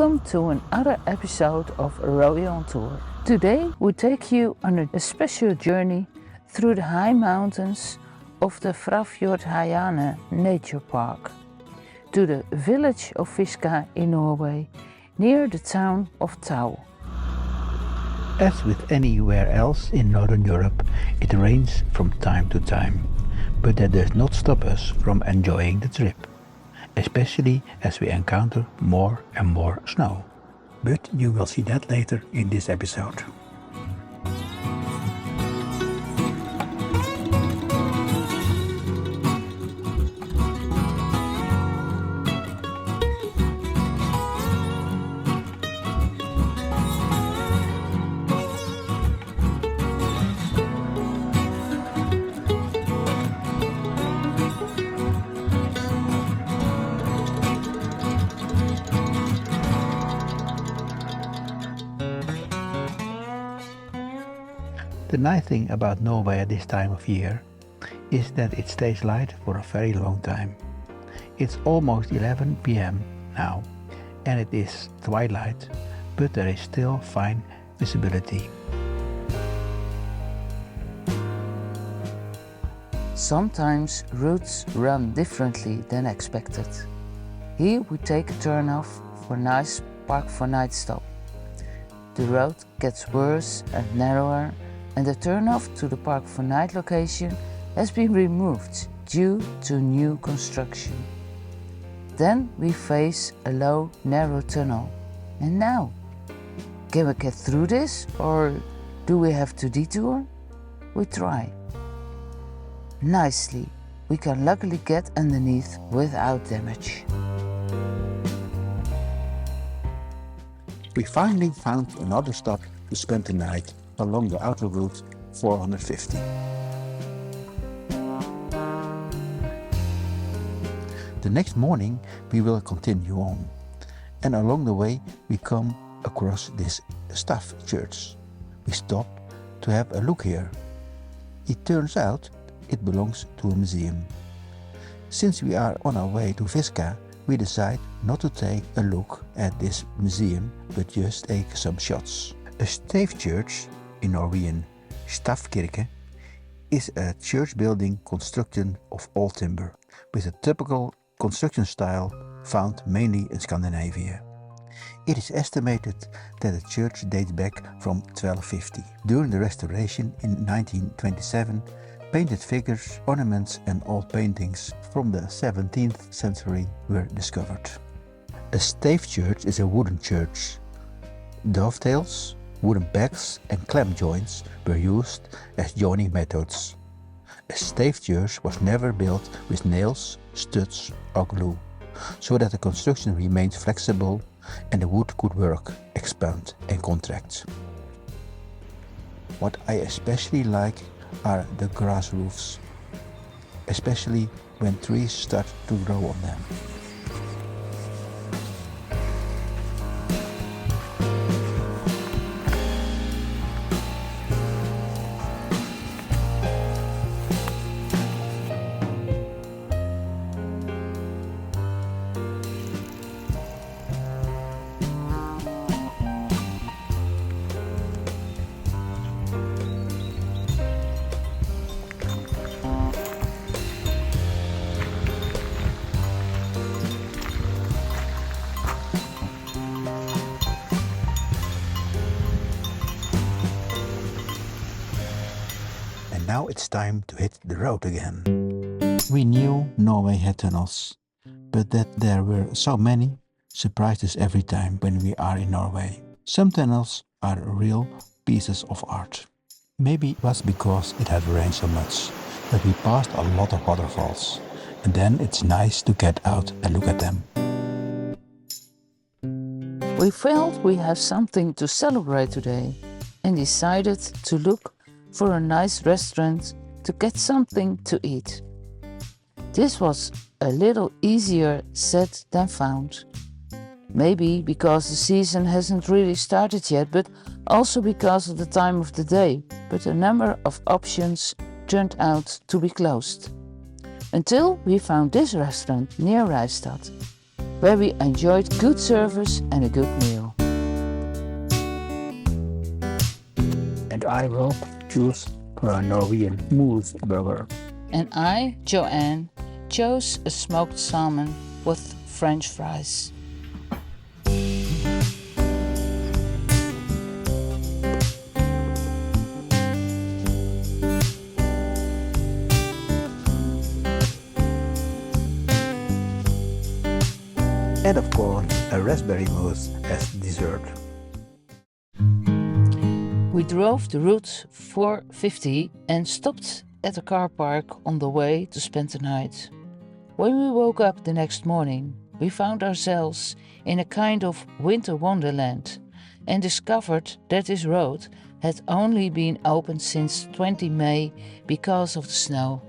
Welcome to another episode of Royal on Tour. Today we take you on a special journey through the high mountains of the Frafjordheiane Nature Park to the village of Fiska in Norway, near the town of Tau. As with anywhere else in Northern Europe, it rains from time to time, but that does not stop us from enjoying the trip, especially as we encounter more and more snow. But you will see that later in this episode. The nice thing about Norway at this time of year is that it stays light for a very long time. It's almost 11 p.m. now and it is twilight, but there is still fine visibility. Sometimes routes run differently than expected. Here we take a turn off for a nice park for night stop. The road gets worse and narrower, and the turnoff to the park for night location has been removed due to new construction. Then we face a low, narrow tunnel. And now, can we get through this, or do we have to detour? We try. Nicely, we can luckily get underneath without damage. We finally found another stop to spend the night along the outer route 450. The next morning we will continue on, and along the way we come across this staff church. We stop to have a look here. It turns out it belongs to a museum. Since we are on our way to Fiska, we decide not to take a look at this museum but just take some shots. A stave church, in Norwegian Stavkirke, is a church building constructed of all timber, with a typical construction style found mainly in Scandinavia. It is estimated that the church dates back from 1250. During the restoration in 1927, painted figures, ornaments and old paintings from the 17th century were discovered. A stave church is a wooden church. Dovetails, wooden pegs and clamp joints were used as joining methods. A stave church was never built with nails, studs or glue, so that the construction remained flexible and the wood could work, expand and contract. What I especially like are the grass roofs, especially when trees start to grow on them. Now it's time to hit the road again. We knew Norway had tunnels, but that there were so many surprised us every time when we are in Norway. Some tunnels are real pieces of art. Maybe it was because it had rained so much, but we passed a lot of waterfalls, and then it's nice to get out and look at them. We felt we have something to celebrate today and decided to look for a nice restaurant to get something to eat. This was a little easier said than found. Maybe because the season hasn't really started yet, but also because of the time of the day. But a number of options turned out to be closed. Until we found this restaurant near Rijstad. where we enjoyed good service and a good meal. And I will choose for a Norwegian moose burger. And I, Joanne, chose a smoked salmon with French fries. And of course, a raspberry mousse as dessert. We drove the route 450 and stopped at a car park on the way to spend the night. When we woke up the next morning, we found ourselves in a kind of winter wonderland and discovered that this road had only been open since 20 May because of the snow.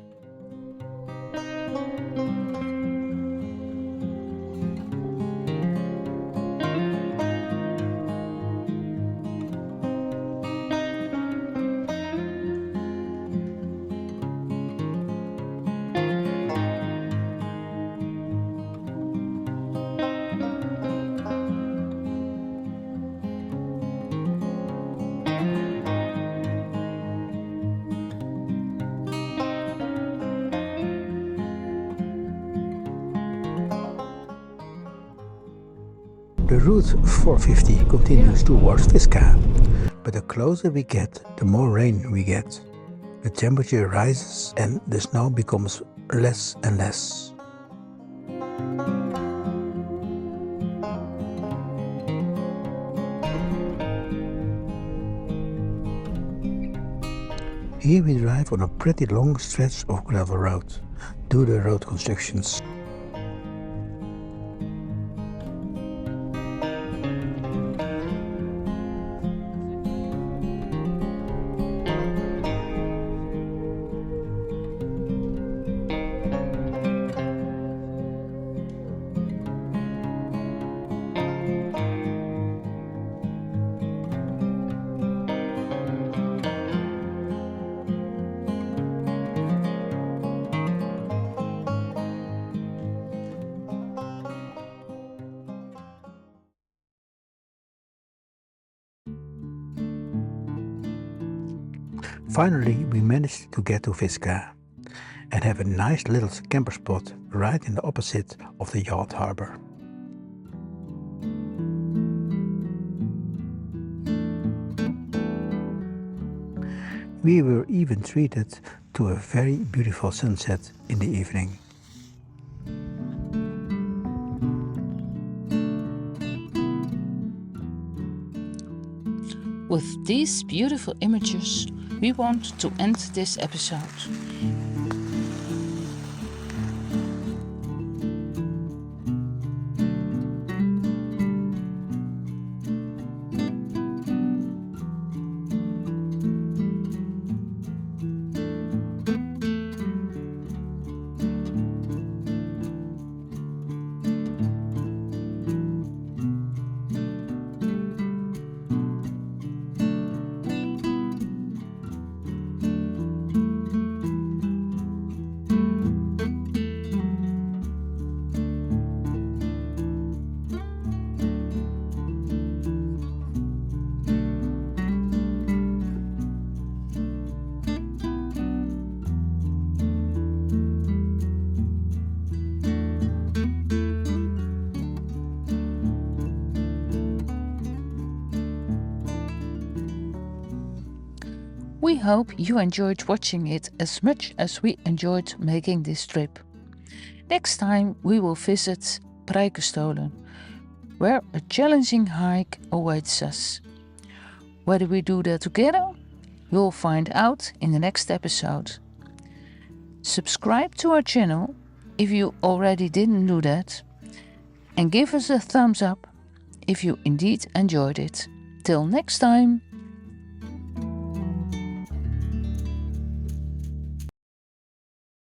The route 450 continues towards Fiska, but the closer we get, the more rain we get. The temperature rises and the snow becomes less and less. Here we drive on a pretty long stretch of gravel road due to the road constructions. Finally, we managed to get to Fiska and have a nice little camper spot right in the opposite of the yacht harbor. We were even treated to a very beautiful sunset in the evening. With these beautiful images, we want to end this episode. We hope you enjoyed watching it as much as we enjoyed making this trip. Next time we will visit Preikestolen, where a challenging hike awaits us. Whether we do that together, you'll find out in the next episode. Subscribe to our channel if you already didn't do that, and give us a thumbs up if you indeed enjoyed it. Till next time!